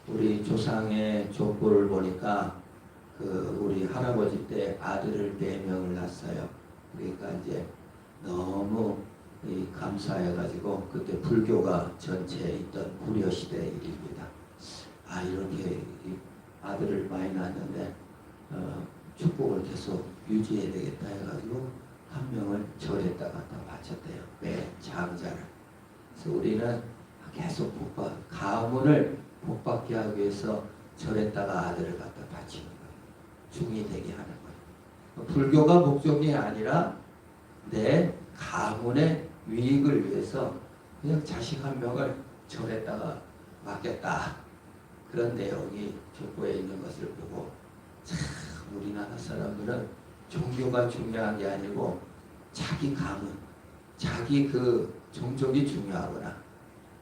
우리 조상의 족보를 보니까 우리 할아버지 때 아들을 4명을 낳았어요. 그러니까 이제 너무 감사해가지고 그때 불교가 전체에 있던 고려시대 일입니다. 이렇게 아들을 많이 낳았는데 축복을 계속 유지해야 되겠다 해가지고 한 명을 절에다가 다 바쳤대요. 매 장자를. 그래서 우리는 계속 가문을 복받게 하기 위해서 절에다가 아들을 갖다 바치는 거예요. 중이 되게 하는 거예요. 불교가 목적이 아니라 내 가문의 유익을 위해서 그냥 자식 한 명을 절에다가 맡겼다. 그런 내용이 족보에 있는 것을 보고 참 우리나라 사람들은 종교가 중요한 게 아니고 자기 가문, 자기 종족이 중요하구나.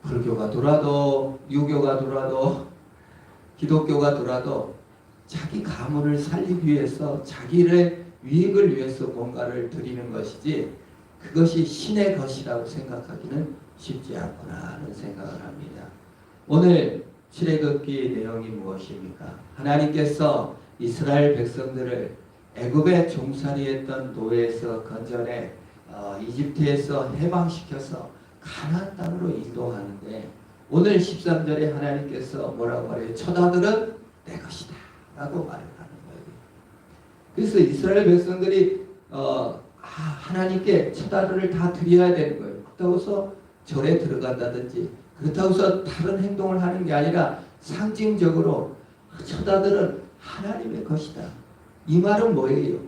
불교가 돌아도 유교가 돌아도 기독교가 돌아도 자기 가문을 살리기 위해서 자기의 유익을 위해서 뭔가를 드리는 것이지 그것이 신의 것이라고 생각하기는 쉽지 않구나 하는 생각을 합니다. 오늘 출애굽기 내용이 무엇입니까? 하나님께서 이스라엘 백성들을 애굽에 종살이했던 노예에서 건져내 이집트에서 해방시켜서 가나안 땅으로 인도하는데 오늘 13절에 하나님께서 뭐라고 말해요? 첫 아들은 내 것이다 라고 말을 하는 거예요. 그래서 이스라엘 백성들이 하나님께 첫 아들을 다 드려야 되는 거예요. 그렇다고 해서 절에 들어간다든지 그렇다고 해서 다른 행동을 하는 게 아니라 상징적으로 첫 아들은 하나님의 것이다. 이 말은 뭐예요?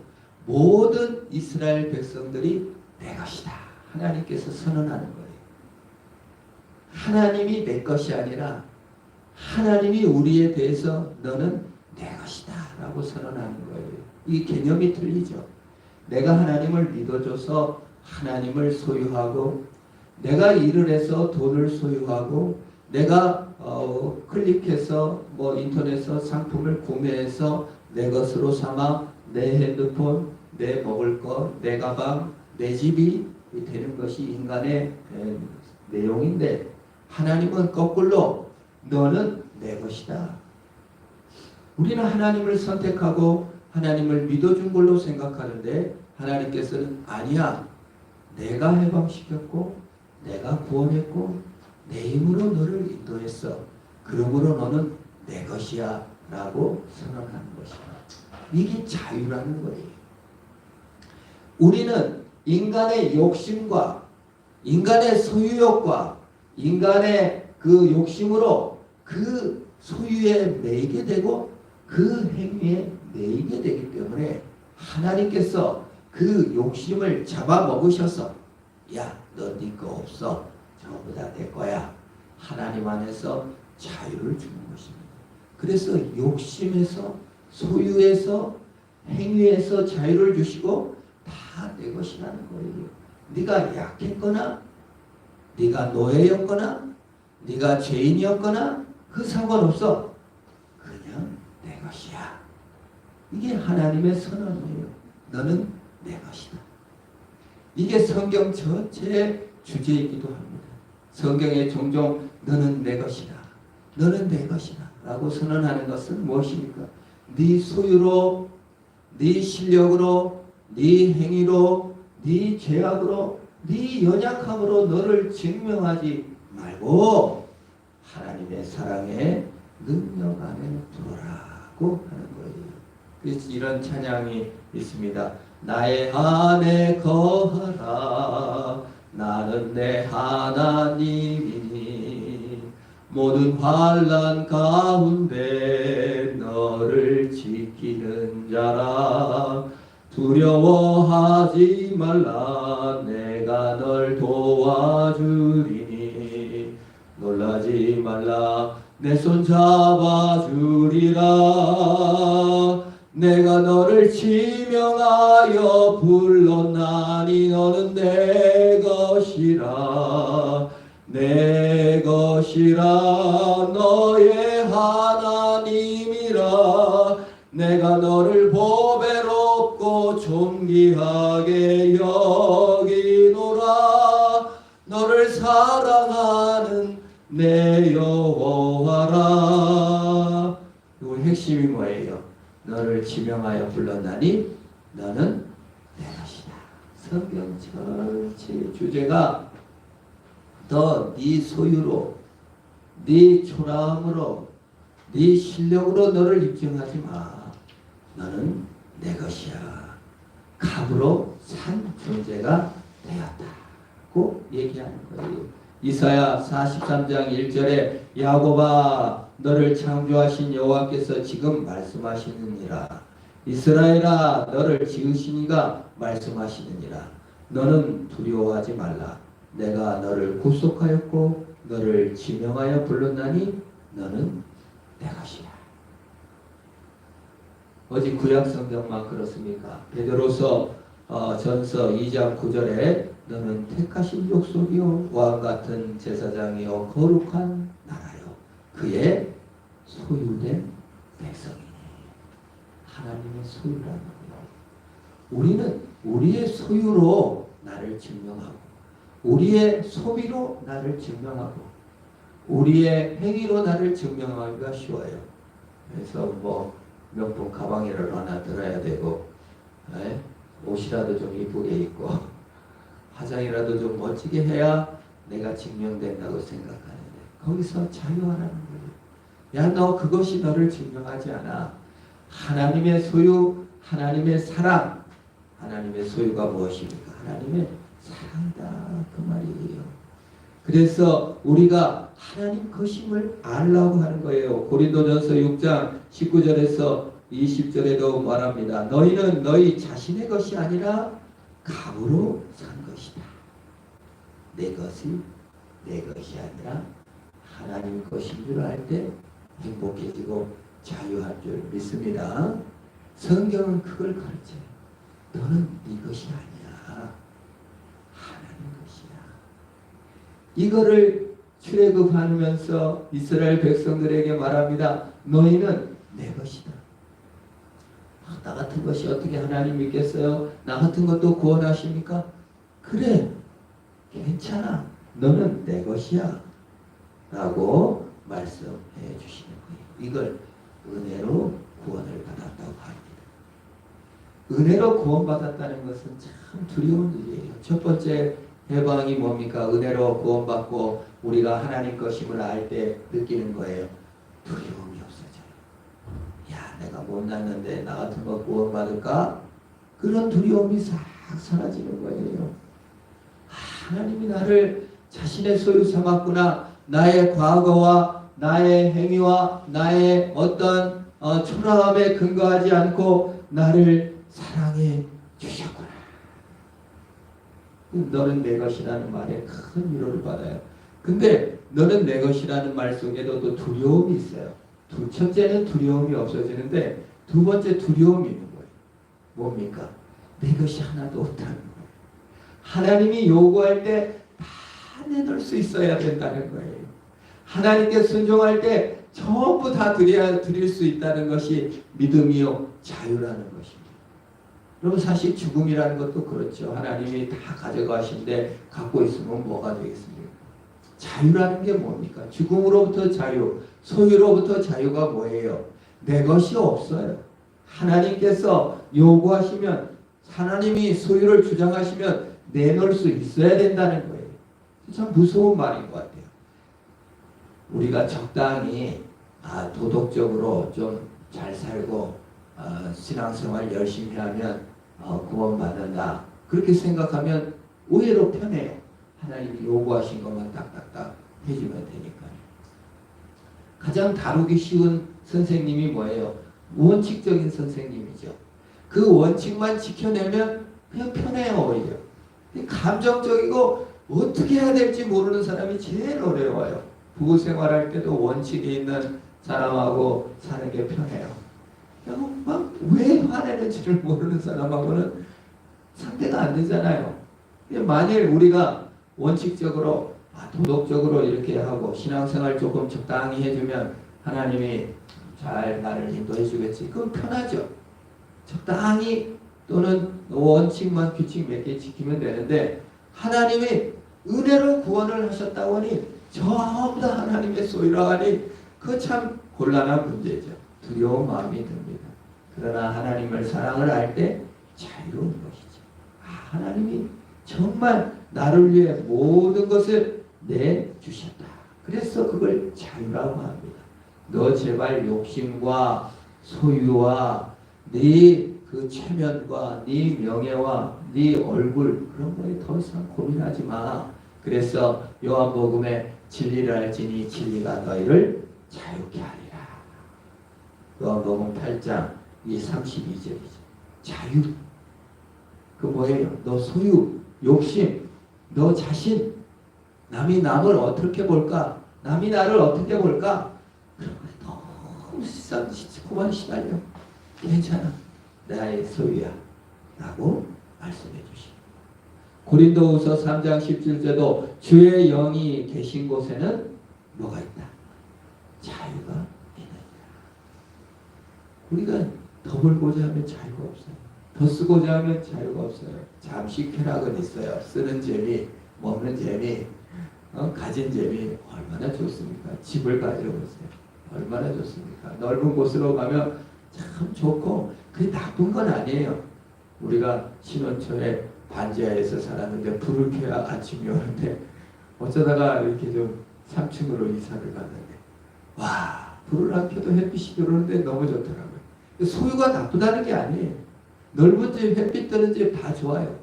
모든 이스라엘 백성들이 내 것이다. 하나님께서 선언하는 거예요. 하나님이 내 것이 아니라 하나님이 우리에 대해서 너는 내 것이다 라고 선언하는 거예요. 이 개념이 틀리죠. 내가 하나님을 믿어줘서 하나님을 소유하고 내가 일을 해서 돈을 소유하고 내가 클릭해서 인터넷에서 상품을 구매해서 내 것으로 삼아 내 핸드폰, 내 먹을 것, 내 가방, 내 집이 되는 것이 인간의 내용인데 하나님은 거꾸로 너는 내 것이다. 우리는 하나님을 선택하고 하나님을 믿어준 걸로 생각하는데 하나님께서는 아니야. 내가 해방시켰고 내가 구원했고 내 힘으로 너를 인도했어. 그러므로 너는 내 것이야 라고 선언하는 것이야. 이게 자유라는 거예요. 우리는 인간의 욕심과 인간의 소유욕과 인간의 그 욕심으로 그 소유에 매이게 되고 그 행위에 매이게 되기 때문에 하나님께서 그 욕심을 잡아먹으셔서 야, 너 네 거 없어. 전부 다 내 거야. 하나님 안에서 자유를 주는 것입니다. 그래서 욕심에서 소유에서 행위에서 자유를 주시고 다 내 것이라는 거예요. 네가 약했거나 네가 노예였거나 네가 죄인이었거나 그 상관없어. 그냥 내 것이야. 이게 하나님의 선언이에요. 너는 내 것이다. 이게 성경 전체의 주제이기도 합니다. 성경에 종종 너는 내 것이다. 너는 내 것이다 라고 선언하는 것은 무엇입니까? 네 소유로, 네 실력으로, 네 행위로, 네 죄악으로, 네 연약함으로 너를 증명하지 말고 하나님의 사랑의 능력 안에 들어라고 하는 거예요. 그래서 이런 찬양이 있습니다. 나의 안에 거하라. 나는 내 하나님이니 모든 환난 가운데 너를 지키는 자라. 두려워하지 말라. 내가 널 도와주리니 놀라지 말라. 내 손 잡아주리라. 내가 너를 지명하여 불렀나니 너는 내 것이라. 내 것이라. 너의 하나님이라. 내가 너를 보배롭고 존귀하게 여기노라. 너를 사랑하는 내 여호와라. 핵심이 뭐예요? 너를 지명하여 불렀나니 너는 내 것이다. 성경 전체의 주제가 너 네 소유로, 네 초라함으로, 네 실력으로 너를 입증하지 마. 너는 내 것이야. 값으로 산 존재가 되었다고 얘기하는 거예요. 이사야 43장 1절에 야곱아 너를 창조하신 여호와께서 지금 말씀하시느니라. 이스라엘아 너를 지으신 이가 말씀하시느니라. 너는 두려워하지 말라. 내가 너를 구속하였고 너를 지명하여 불렀나니 너는 내 것이야. 어디 구약성경만 그렇습니까? 베드로서 전서 2장 9절에 너는 택하신 족속이요 왕같은 제사장이요 거룩한 나라요 그의 소유된 백성이니. 하나님의 소유라는 거예요. 우리는 우리의 소유로 나를 증명하고 우리의 소비로 나를 증명하고 우리의 행위로 나를 증명하기가 쉬워요. 그래서 뭐 명품 가방이라도 하나 들어야 되고 옷이라도 좀 이쁘게 입고 화장이라도 좀 멋지게 해야 내가 증명된다고 생각하는데 거기서 자유하라는 거예요. 야, 너 그것이 너를 증명하지 않아. 하나님의 소유, 하나님의 사랑. 하나님의 소유가 무엇입니까? 하나님의 사랑이다 그 말이에요. 그래서 우리가 하나님 것임을 알라고 하는 거예요. 고린도전서 6장 19절에서 20절에도 말합니다. 너희는 너희 자신의 것이 아니라 값으로 산 것이다. 내 것이 내 것이 아니라 하나님 것인 줄 알 때 행복해지고 자유할 줄 믿습니다. 성경은 그걸 가르쳐요. 너는 네 것이 아니야. 하나님 것이야. 이거를 출애굽하면서 이스라엘 백성들에게 말합니다. 너희는 내 것이다. 나 같은 것이 어떻게 하나님 믿겠어요? 나 같은 것도 구원하십니까? 그래, 괜찮아. 너는 내 것이야. 라고 말씀해 주시는 거예요. 이걸 은혜로 구원을 받았다고 합니다. 은혜로 구원받았다는 것은 참 두려운 일이에요. 첫 번째 해방이 뭡니까? 은혜로 구원받고 우리가 하나님 것임을 알 때 느끼는 거예요. 두려움이 없어져요. 야, 내가 못났는데 나 같은 거 구원받을까? 그런 두려움이 싹 사라지는 거예요. 하나님이 나를 자신의 소유 삼았구나. 나의 과거와 나의 행위와 나의 어떤 초라함에 근거하지 않고 나를 사랑해 주셨구나. 너는 내 것이라는 말에 큰 위로를 받아요. 근데 너는 내 것이라는 말 속에도 또 두려움이 있어요. 첫째는 두려움이 없어지는데 두 번째 두려움이 있는 거예요. 뭡니까? 내 것이 하나도 없다는 거예요. 하나님이 요구할 때 다 내놓을 수 있어야 된다는 거예요. 하나님께 순종할 때 전부 다 드릴 수 있다는 것이 믿음이요 자유라는 것입니다. 여러분 사실 죽음이라는 것도 그렇죠. 하나님이 다 가져가신데 갖고 있으면 뭐가 되겠습니까? 자유라는 게 뭡니까? 죽음으로부터 자유, 소유로부터 자유가 뭐예요? 내 것이 없어요. 하나님께서 요구하시면 하나님이 소유를 주장하시면 내놓을 수 있어야 된다는 거예요. 참 무서운 말인 것 같아요. 우리가 적당히 도덕적으로 좀 잘 살고 신앙생활 열심히 하면 구원받는다. 그렇게 생각하면 의외로 편해요. 하나님이 요구하신 것만 딱딱딱 해주면 되니까요. 가장 다루기 쉬운 선생님이 뭐예요? 원칙적인 선생님이죠. 그 원칙만 지켜내면 그냥 편해요. 오히려. 감정적이고 어떻게 해야 될지 모르는 사람이 제일 어려워요. 부부 생활할 때도 원칙이 있는 사람하고 사는 게 편해요. 막 왜 화내는지를 모르는 사람하고는 상대가 안 되잖아요. 만일 우리가 원칙적으로 도덕적으로 이렇게 하고 신앙생활 조금 적당히 해주면 하나님이 잘 나를 인도해 주겠지. 그건 편하죠. 적당히 또는 원칙만 규칙 몇 개 지키면 되는데 하나님이 은혜로 구원을 하셨다고 하니 전부 다 하나님의 소유라 하니 그거 참 곤란한 문제죠. 두려운 마음이 듭니다. 그러나 하나님을 사랑을 할 때 자유로운 것이죠. 하나님이 정말 나를 위해 모든 것을 내주셨다. 그래서 그걸 자유라고 합니다. 너 제발 욕심과 소유와 네 그 체면과 네 명예와 네 얼굴 그런 거에 더 이상 고민하지 마. 그래서 요한복음에 진리를 알지니 진리가 너희를 자유케 하리라. 요한복음 8장 이 32절이죠. 자유. 그 뭐예요? 너 소유, 욕심, 너 자신, 남이 남을 어떻게 볼까? 남이 나를 어떻게 볼까? 그런 거에 너무 그만 시달려. 괜찮아. 나의 소유야. 라고 말씀해 주십니다. 고린도후서 3장 17절도 주의 영이 계신 곳에는 뭐가 있다? 자유가 있느니라. 우리가 더 벌고자 하면 자유가 없어요. 더 쓰고자 하면 자유가 없어요. 잠시 쾌락은 있어요. 쓰는 재미, 먹는 재미, 가진 재미 얼마나 좋습니까? 집을 가져보세요. 얼마나 좋습니까? 넓은 곳으로 가면 참 좋고 그게 나쁜 건 아니에요. 우리가 신혼초에 반지하에서 살았는데 불을 켜야 아침이 오는데 어쩌다가 이렇게 좀 3층으로 이사를 갔는데 와 불을 안 켜도 햇빛이 들어오는데 너무 좋더라고요. 소유가 나쁘다는 게 아니에요. 넓은 집, 햇빛 드는 집 다 좋아요.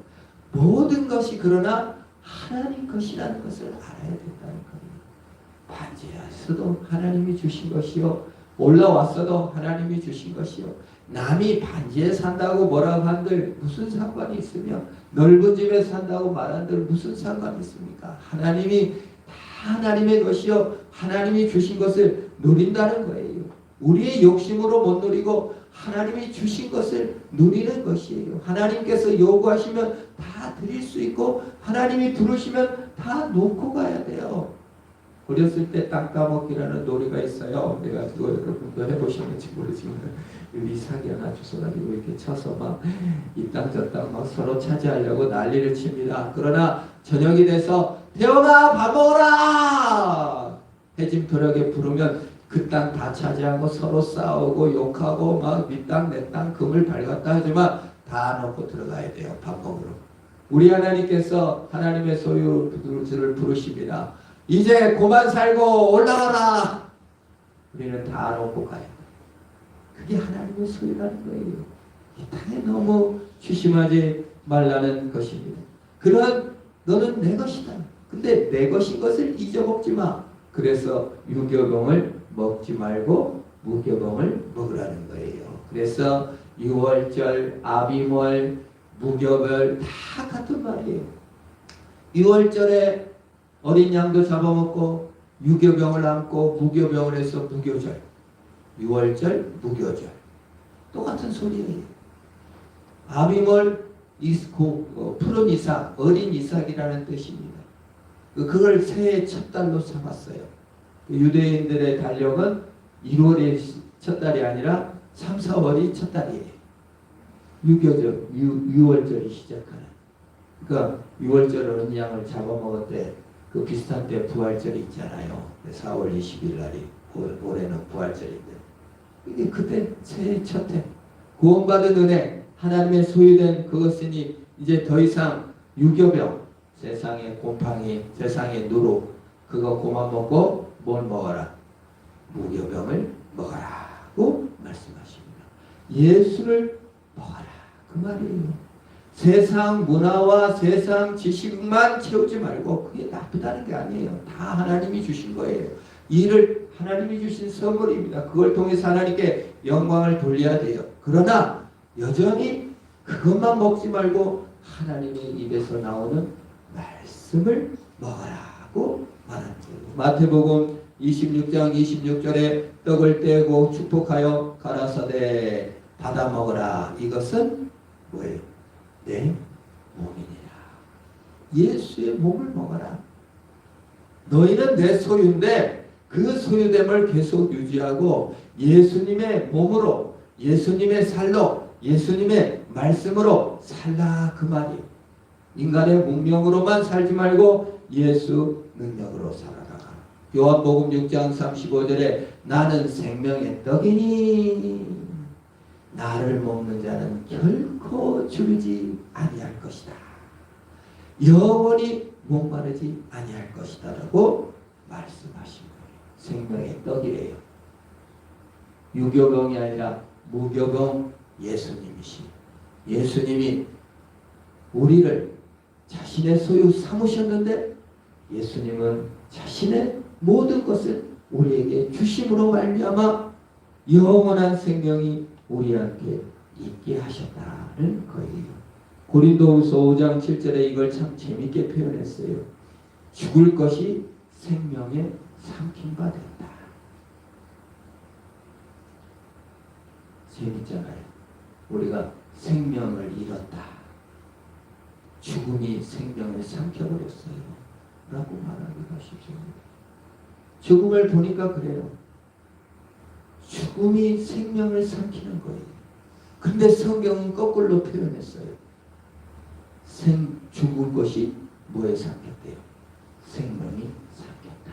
모든 것이 그러나 하나님 것이라는 것을 알아야 된다는 겁니다. 반지하에서도 하나님이 주신 것이요. 올라왔어도 하나님이 주신 것이요. 남이 반지에 산다고 뭐라고 한들 무슨 상관이 있으며 넓은 집에 산다고 말한들 무슨 상관이 있습니까? 하나님이 다 하나님의 것이요. 하나님이 주신 것을 누린다는 거예요. 우리의 욕심으로 못 누리고 하나님이 주신 것을 누리는 것이에요. 하나님께서 요구하시면 다 드릴 수 있고 하나님이 부르시면 다 놓고 가야 돼요. 어렸을 때 땅 따먹기라는 놀이가 있어요. 내가 그거 여러분도 해보셨는지 모르지만 미사기 하나 주워가지고 이렇게 쳐서 막 이 땅 저 땅 막 서로 차지하려고 난리를 칩니다. 그러나 저녁이 돼서 태영아 밥 먹어라! 해짐토락에 부르면 그 땅 다 차지하고 서로 싸우고 욕하고 막 네 땅 내 땅 금을 밝았다 하지만 다 넣고 들어가야 돼요. 밥 먹으러. 우리 하나님께서 하나님의 소유를 부르십니다. 이제 그만 살고 올라가라. 우리는 다 놓고 가요. 그게 하나님의 소유라는 거예요. 이 땅에 너무 주심하지 말라는 것입니다. 그런 너는 내 것이다. 근데 내 것인 것을 잊어먹지 마. 그래서 유교병을 먹지 말고 무교병을 먹으라는 거예요. 그래서 유월절, 아비월, 무교별 다 같은 말이에요. 유월절에 어린 양도 잡아먹고 유교병을 안고 무교병을 해서 무교절. 유월절, 무교절. 똑같은 소리예요. 아비월, 푸른 이삭, 어린 이삭이라는 뜻입니다. 그걸 새해 첫 달로 삼았어요. 유대인들의 달력은 1월이 첫 달이 아니라 3, 4월이 첫 달이에요. 유교절, 유월절이 시작하는. 그러니까 유월절 어린 양을 잡아먹을 때 그 비슷한 때 부활절이 있잖아요. 4월 20일 날이 올해는 부활절인데 이게 그때 새해 첫 해 구원받은 은혜 하나님의 소유된 그것이니 이제 더 이상 유교병 세상의 곰팡이 세상의 누룩 그거 그만 먹고 뭘 먹어라? 무교병을 먹어라고 말씀하십니다. 예수를 먹어라 그 말이에요. 세상 문화와 세상 지식만 채우지 말고 그게 나쁘다는 게 아니에요. 다 하나님이 주신 거예요. 이를 하나님이 주신 선물입니다. 그걸 통해서 하나님께 영광을 돌려야 돼요. 그러나 여전히 그것만 먹지 말고 하나님의 입에서 나오는 말씀을 먹으라고 말하는 거예요. 마태복음 26장 26절에 떡을 떼고 축복하여 가라사대 받아 먹으라. 이것은 뭐예요? 내 몸이니라. 예수의 몸을 먹어라. 너희는 내 소유인데 그 소유됨을 계속 유지하고 예수님의 몸으로 예수님의 살로 예수님의 말씀으로 살라 그 말이에요. 인간의 문명으로만 살지 말고 예수 능력으로 살아라. 요한복음 6장 35절에 나는 생명의 떡이니 나를 먹는 자는 결코 줄이지 아니할 것이다. 영원히 목마르지 아니할 것이다 라고 말씀하신 거예요. 생명의 떡이래요. 유교병이 아니라 무교병 예수님이시. 예수님이 우리를 자신의 소유 삼으셨는데 예수님은 자신의 모든 것을 우리에게 주심으로 말미암아 영원한 생명이 우리한테 있게 하셨다는 거예요. 고린도후서 5장 7절에 이걸 참 재밌게 표현했어요. 죽을 것이 생명에 삼킨 바 된다. 재밌잖아요. 우리가 생명을 잃었다. 죽음이 생명을 삼켜버렸어요. 라고 말하기가 쉽습니다. 죽음을 보니까 그래요. 죽음이 생명을 삼키는 거예요. 근데 성경은 거꾸로 표현했어요. 죽은 것이 뭐에 삼켰대요? 생명이 삼켰다.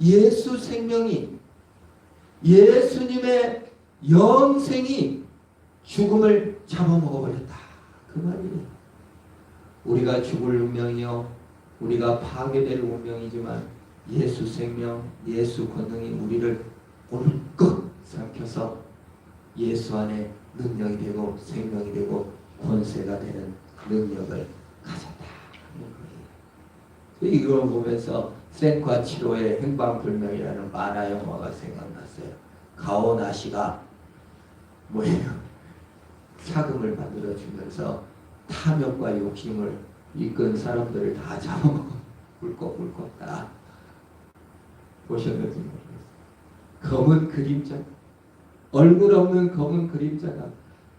예수 생명이, 예수님의 영생이 죽음을 잡아먹어버렸다. 그 말이에요. 우리가 죽을 운명이요, 우리가 파괴될 운명이지만 예수 생명, 예수 권능이 우리를 꿀꺽 삼켜서 예수 안에 능력이 되고 생명이 되고 권세가 되는 능력을 가졌다. 이걸 보면서 센과 치로의 행방불명이라는 만화 영화가 생각났어요. 가오나시가 뭐예요? 사금을 만들어주면서 탐욕과 욕심을 이끈 사람들을 다 잡아먹어 꿀꺽꿀꺽 다 보셨는지 모르겠어요. 검은 그림자, 얼굴 없는 검은 그림자가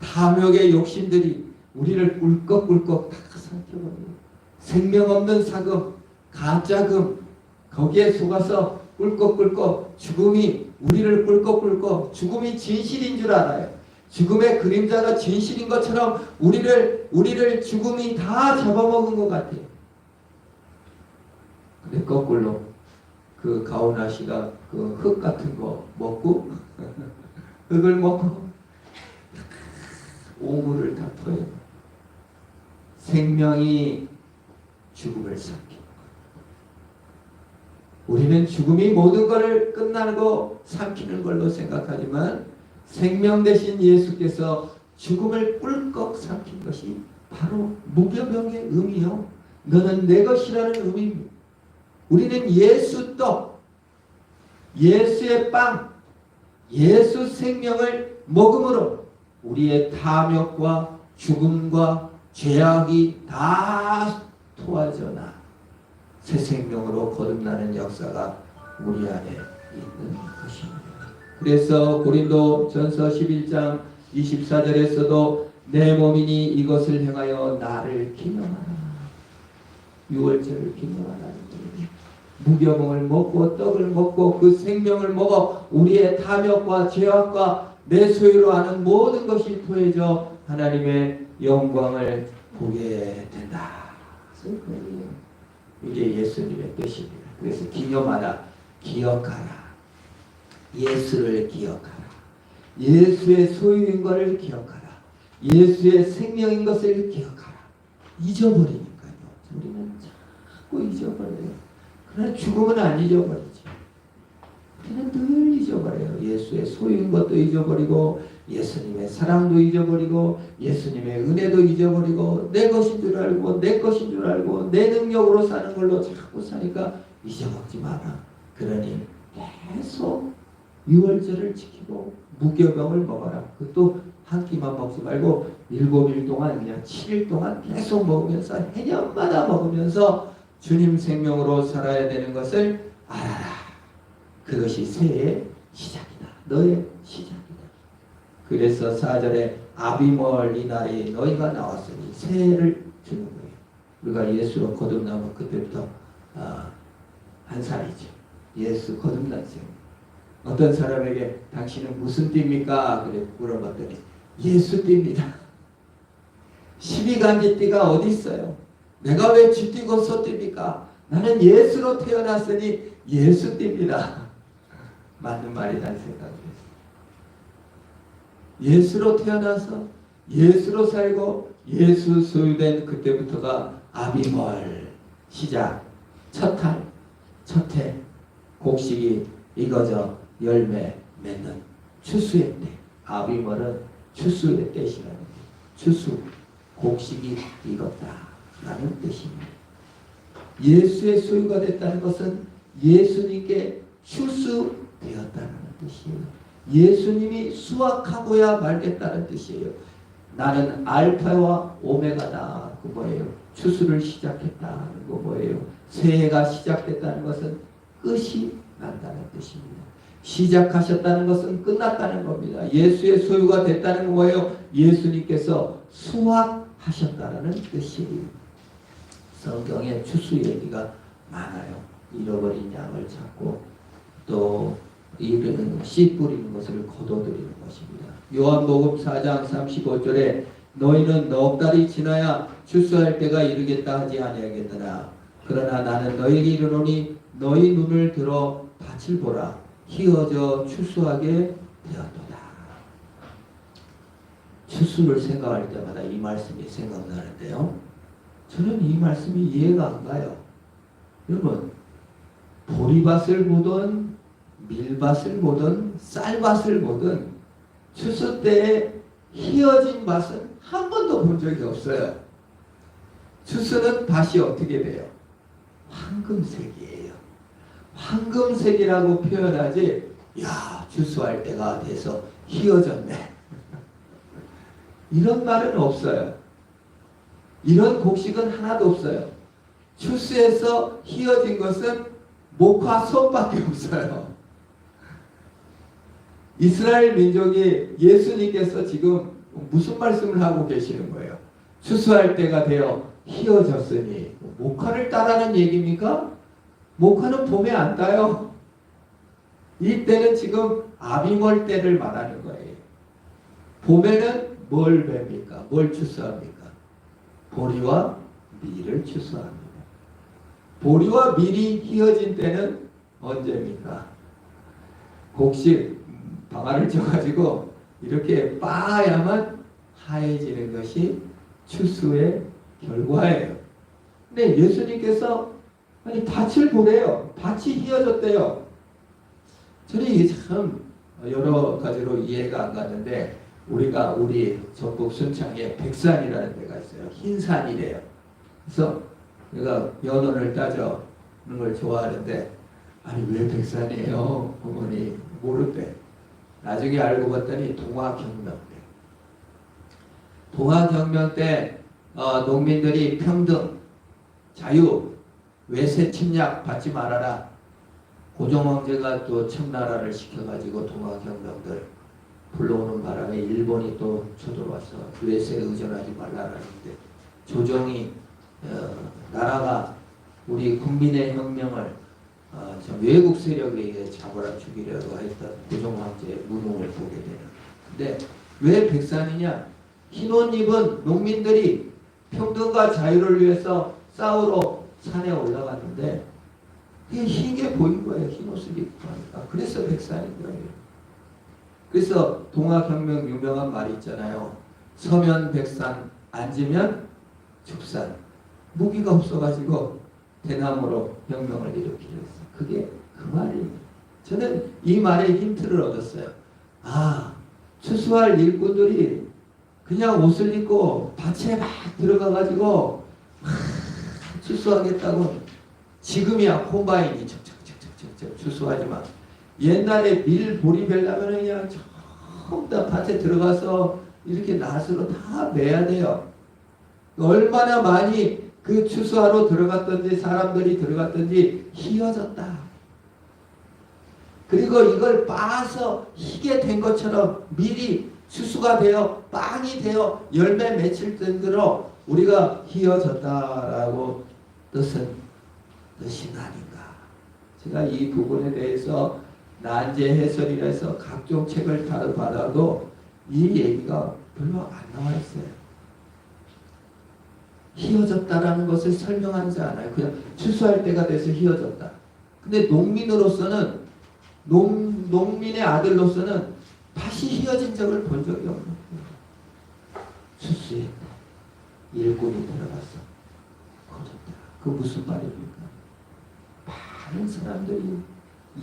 탐욕의 욕심들이 우리를 꿀꺽꿀꺽 다 삼켜버려요. 생명 없는 사금, 가짜금, 거기에 속아서 꿀꺽꿀꺽 죽음이 우리를 꿀꺽꿀꺽, 죽음이 진실인 줄 알아요. 죽음의 그림자가 진실인 것처럼 우리를 죽음이 다 잡아먹은 것 같아요. 근데 거꾸로 그 가오나시가 그 흙 같은 거 먹고 흙을 먹고 오물을 다 터요. 생명이 죽음을 삼키는 거예요. 우리는 죽음이 모든 것을 끝나고 삼키는 걸로 생각하지만 생명 대신 예수께서 죽음을 꿀꺽 삼킨 것이 바로 무교병의 의미요. 너는 내 것이라는 의미입니다. 우리는 예수 떡, 예수의 빵, 예수 생명을 먹음으로 우리의 탐욕과 죽음과 죄악이 다 토하져나 새 생명으로 거듭나는 역사가 우리 안에 있는 것입니다. 그래서 고린도 전서 11장 24절에서도 내 몸이니 이것을 행하여 나를 기념하라. 유월절을 기념하라는 거예요. 무교봉을 먹고 떡을 먹고 그 생명을 먹어 우리의 탐욕과 죄악과 내 소유로 하는 모든 것이 토해져 하나님의 영광을 보게 된다. 이게 예수님의 뜻입니다. 그래서 기념하라, 기억하라. 예수를 기억하라. 예수의 소유인 것을 기억하라. 예수의 생명인 것을 기억하라. 잊어버리니까요. 우리는 자꾸 잊어버려요. 그러나 죽음은 안 잊어버리죠. 우리는 늘 잊어버려요. 예수의 소유인 것도 잊어버리고 예수님의 사랑도 잊어버리고 예수님의 은혜도 잊어버리고 내 것인 줄 알고 내 것인 줄 알고 내 능력으로 사는 걸로 자꾸 사니까 잊어먹지 마라. 그러니 계속 유월절을 지키고 무교병을 먹어라. 그것도 한 끼만 먹지 말고 7일 동안 그냥 7일 동안 계속 먹으면서 해년마다 먹으면서 주님 생명으로 살아야 되는 것을 알아라. 그것이 새해의 시작이다. 너의 시작이다. 그래서 4절에 아비멀 이날에 너희가 나왔으니 새해를 주는 거예요. 우리가 예수로 거듭나면 그때부터 한 살이죠. 예수 거듭난 생. 어떤 사람에게 당신은 무슨 띠입니까? 그래 물어봤더니 예수 띠입니다. 12간지 띠가 어디 있어요? 내가 왜 쥐띠고 소띠입니까? 나는 예수로 태어났으니 예수띠입니다. 맞는 말이라는 생각을 했어요. 예수로 태어나서 예수로 살고 예수 소유된 그때부터가 아비멀 시작, 첫탈, 첫해, 곡식이 익어져 열매 맺는 추수의 때. 아비멀은 추수의 때시라는 거예요. 추수, 곡식이 익었다라는 뜻입니다. 예수의 소유가 됐다는 것은 예수님께 추수되었다는 뜻이에요. 예수님이 수확하고야 말겠다는 뜻이에요. 나는 알파와 오메가다. 그 뭐예요? 추수를 시작했다는 거 뭐예요? 새해가 시작됐다는 것은 끝이 난다는 뜻입니다. 시작하셨다는 것은 끝났다는 겁니다. 예수의 소유가 됐다는 건 뭐예요? 예수님께서 수확하셨다는 뜻이에요. 성경에 추수 얘기가 많아요. 잃어버린 양을 찾고 또 씨 뿌리는 것을 거둬들이는 것입니다. 요한복음 4장 35절에 너희는 넉 달이 지나야 추수할 때가 이르겠다 하지 아니하겠느냐. 그러나 나는 너희에게 이르노니 너희 눈을 들어 밭을 보라. 희어져 추수하게 되었도다. 추수를 생각할 때마다 이 말씀이 생각나는데요. 저는 이 말씀이 이해가 안 가요. 여러분, 보리밭을 보든 밀밭을 보든 쌀밭을 보든 추수 때에 희어진 밭은 한 번도 본 적이 없어요. 추수는 밭이 어떻게 돼요? 황금색이에요. 황금색이라고 표현하지, 야, 추수할 때가 돼서 희어졌네. 이런 말은 없어요. 이런 곡식은 하나도 없어요. 추수해서 희어진 것은 목화 손밖에 없어요. 이스라엘 민족이 예수님께서 지금 무슨 말씀을 하고 계시는 거예요? 추수할 때가 되어 희어졌으니 목화를 따라는 얘기입니까? 목화는 봄에 안 따요. 이 때는 지금 아비멀 때를 말하는 거예요. 봄에는 뭘 맵니까? 뭘 추수합니까? 보리와 밀을 추수합니다. 보리와 밀이 희어진 때는 언제입니까? 곡식 방아를 쪄가지고 이렇게 빻아야만 하얘지는 것이 추수의 결과예요. 근데 예수님께서 아니 밭을 보래요. 밭이 희어졌대요. 저는 이게 참 여러 가지로 이해가 안 가는데 우리 전북 순창에 백산이라는 데가 있어요. 흰산이래요. 그래서 내가 연원을 따져는 걸 좋아하는데 아니 왜 백산이에요? 어머니 모르대. 나중에 알고 봤더니 동학혁명 때. 동학혁명 때 농민들이 평등, 자유, 외세 침략 받지 말아라. 고종황제가 또 청나라를 시켜가지고 동학혁명들 불러오는 바람에 일본이 또 쳐들어와서 외세에 의존하지 말라라는데 조정이 나라가 우리 국민의 혁명을 외국 세력에 의해 잡아라 죽이려고 했던 고종황제의 무능을 보게 되는. 근데 왜 백산이냐? 흰 옷 입은 농민들이 평등과 자유를 위해서 싸우러 산에 올라갔는데 그게 흰게 보인 거예요. 흰 옷을 입고 하니까. 그래서 백산인 거예요. 그래서 동학혁명 유명한 말이 있잖아요. 서면 백산, 앉으면 죽산. 무기가 없어가지고 대나무로 혁명을 일으키려 했어요. 그게 그 말이에요. 저는 이 말에 힌트를 얻었어요. 아, 추수할 일꾼들이 그냥 옷을 입고 밭에 막 들어가가지고 막 추수하겠다고. 지금이야 콤바인이 척척척척척 추수하지만 옛날에 밀 보리 베려면 그냥 처음 다 밭에 들어가서 이렇게 낫으로 다 매야 돼요. 얼마나 많이 그 추수하러 들어갔던지 사람들이 들어갔던지 희어졌다. 그리고 이걸 빻아서 희게 된 것처럼 밀이 추수가 되어 빵이 되어 열매 맺힐 정도로 우리가 희어졌다라고 뜻이 아닌가. 제가 이 부분에 대해서 난제 해설이라 해서 각종 책을 받아도 이 얘기가 별로 안 나와 있어요. 휘어졌다라는 것을 설명하지 않아요. 그냥 추수할 때가 돼서 휘어졌다. 근데 농민으로서는 농민의 아들로서는 다시 휘어진 적을 본 적이 없는 거예요. 추수했다. 일꾼이 들어갔어. 거뒀다. 그 무슨 말입니까? 많은 사람들이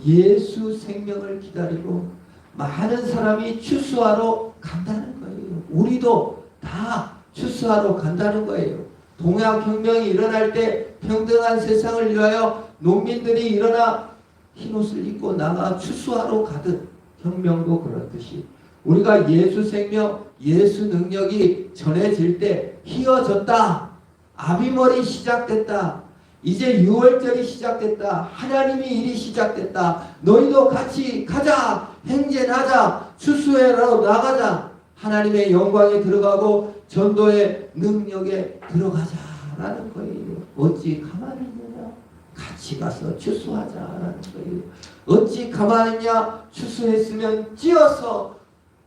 예수 생명을 기다리고 많은 사람이 추수하러 간다는 거예요. 우리도 다 추수하러 간다는 거예요. 동학혁명이 일어날 때 평등한 세상을 위하여 농민들이 일어나 흰옷을 입고 나가 추수하러 가듯 혁명도 그렇듯이 우리가 예수 생명, 예수 능력이 전해질 때 휘어졌다. 아비머리 시작됐다. 이제 6월절이 시작됐다. 하나님의 일이 시작됐다. 너희도 같이 가자. 행진하자. 추수하러 나가자. 하나님의 영광에 들어가고 전도의 능력에 들어가자라는 거예요. 어찌 가만히 있느냐? 같이 가서 추수하자라는 거예요. 어찌 가만히 있냐? 추수했으면 찧어서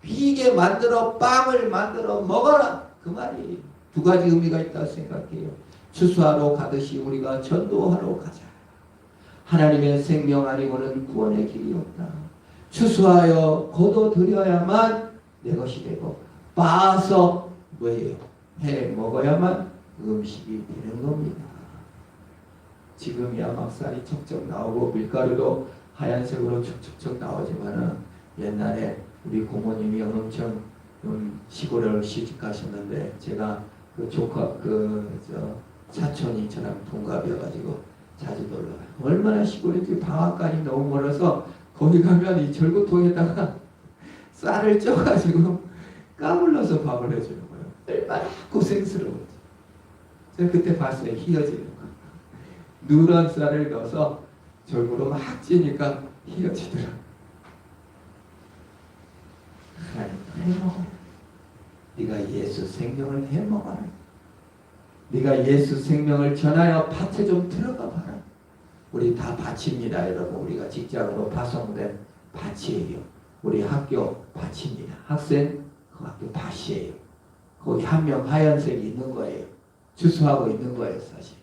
귀게 만들어 빵을 만들어 먹어라. 그 말이 두 가지 의미가 있다고 생각해요. 추수하러 가듯이 우리가 전도하러 가자. 하나님의 생명 아니고는 구원의 길이 없다. 추수하여 거둬들여야만 내 것이 되고 빻아서 뭐예요? 해 먹어야만 음식이 되는 겁니다. 지금이야 막살이 척척 나오고 밀가루도 하얀색으로 척척 나오지만은 옛날에 우리 고모님이 엄청 시골을 시집 가셨는데 제가 그 조카 사촌이 저랑 동갑이어가지고 자주 놀러가요. 얼마나 시골인지 방앗간이 너무 멀어서 거기 가면 이 절구통에다가 쌀을 쪄가지고 까물러서 밥을 해주는 거예요. 얼마나 고생스러운지. 제가 그때 봤어요. 휘어지는 거. 누런 쌀을 넣어서 절구로 막 찌니까 휘어지더라. 하나님 해먹어. 네가 예수 생명을 해먹어라. 네가 예수 생명을 전하여 밭에 좀 들어가 봐라. 우리 다 밭입니다, 여러분. 우리가 직장으로 파송된 밭이에요. 우리 학교 밭입니다. 학생 그 학교 밭이에요. 거기 한 명 하얀색이 있는 거예요. 추수하고 있는 거예요, 사실.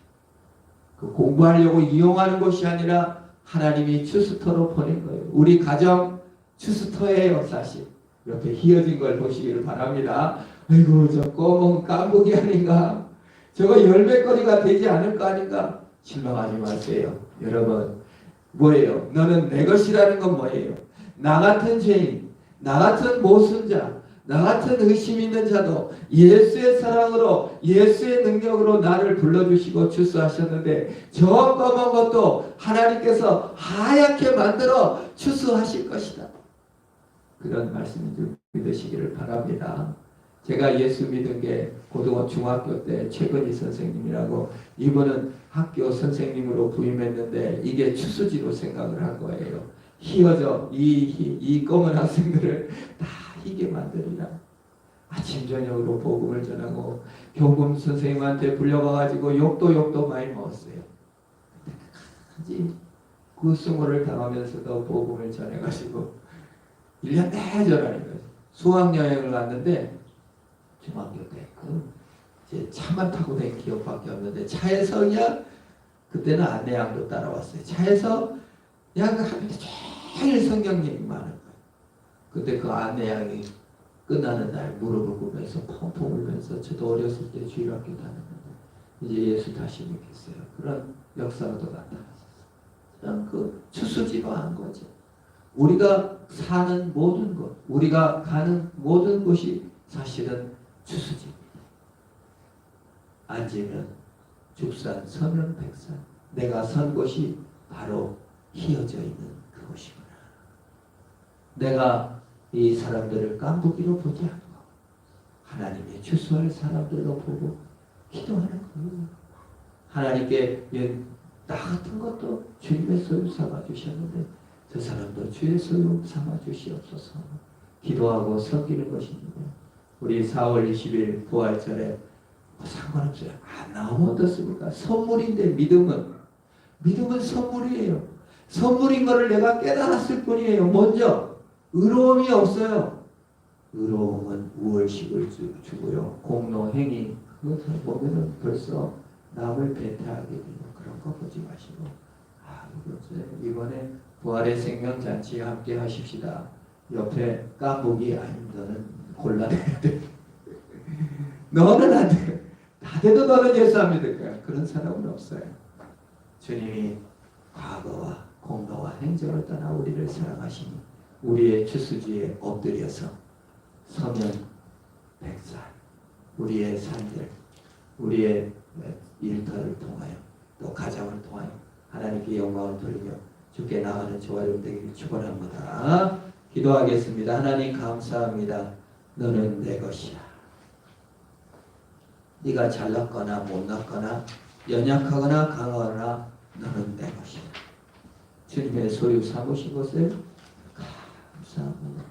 그 공부하려고 이용하는 것이 아니라 하나님이 추수터로 보낸 거예요. 우리 가정 추수터예요, 사실. 옆에 휘어진 걸 보시기를 바랍니다. 아이고, 저 검은 깐부기 아닌가? 저거 열매거리가 되지 않을 거 아닌가? 실망하지 마세요. 여러분, 뭐예요? 너는 내 것이라는 건 뭐예요? 나 같은 죄인, 나 같은 모순자, 나 같은 의심 있는 자도 예수의 사랑으로 예수의 능력으로 나를 불러주시고 추수하셨는데 저 검은 것도 하나님께서 하얗게 만들어 추수하실 것이다. 그런 말씀인 줄 믿으시기를 바랍니다. 제가 예수 믿은 게 고등학교 중학교 때 최건희 선생님이라고 이분은 학교 선생님으로 부임했는데 이게 추수지로 생각을 한 거예요. 휘어져 이 검은 학생들을 다 희게 만들리라. 아침 저녁으로 복음을 전하고 교금 선생님한테 불려가가지고 욕도 많이 먹었어요. 끝까지 그 수모를 당하면서도 복음을 전해가지고 1년 내내 하는 거예요. 수학여행을 갔는데 중학교 때 이제 차만 타고 된 기억밖에 없는데 차에서 그냥 그때는 안내양도 따라왔어요. 차에서 그냥 하루에 종일 성경 얘기만 하는 거예요. 그때 그 안내양이 끝나는 날 무릎을 꿇으면서 펑펑 울면서 저도 어렸을 때 주일학교 다녔는데 이제 예수 다시 믿겠어요. 그런 역사도 나타났었어요. 그냥 그 추수지로 한 거죠. 우리가 사는 모든 것, 우리가 가는 모든 곳이 사실은 추수지입니다. 앉으면 죽산, 서면 백산. 내가 선 곳이 바로 휘어져 있는 그곳이구나. 내가 이 사람들을 깐부기로 보지 않고 하나님의 추수할 사람들로 보고 기도하는 거예요. 하나님께 나 같은 것도 주님의 소유 삼아 주셨는데 저 사람도 주의 소유 삼아 주시옵소서. 기도하고 섬기는 것입니다. 우리 4월 20일 부활절에 상관없어요. 안 나오면 어떻습니까? 선물인데 믿음은 선물이에요. 선물인 것을 내가 깨달았을 뿐이에요. 먼저 의로움이 없어요. 의로움은 우월식을 주고요. 공로 행위 그것을 보면은 벌써 남을 배타하게 되는 그런 거 보지 마시고, 이번에 부활의 생명잔치 함께 하십시다. 옆에 까보기 아닌 너는 곤란해야 돼. 너는 안 돼. 다 돼도 너는 예수 안 믿을 거야. 그런 사람은 없어요. 주님이 과거와 공로와 행적을 떠나 우리를 사랑하시니 우리의 주수지에 엎드려서 서면 백살, 우리의 삶들, 우리의 일터를 통하여 또 가정을 통하여 하나님께 영광을 돌리며 주께 나가는 저와 여러분 되기를 축원합니다. 기도하겠습니다. 하나님 감사합니다. 너는 내 것이야. 네가 잘났거나 못났거나 연약하거나 강하거나 너는 내 것이야. 주님의 소유 삼으신 것을 감사합니다.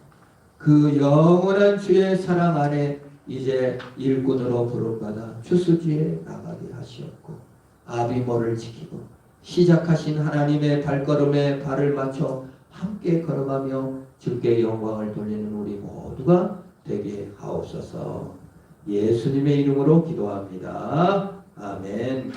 그 영원한 주의 사랑 안에 이제 일꾼으로 부름받아 주수지에 나가게 하시었고 아비모를 지키고 시작하신 하나님의 발걸음에 발을 맞춰 함께 걸어가며 주께 영광을 돌리는 우리 모두가 되게 하옵소서. 예수님의 이름으로 기도합니다. 아멘.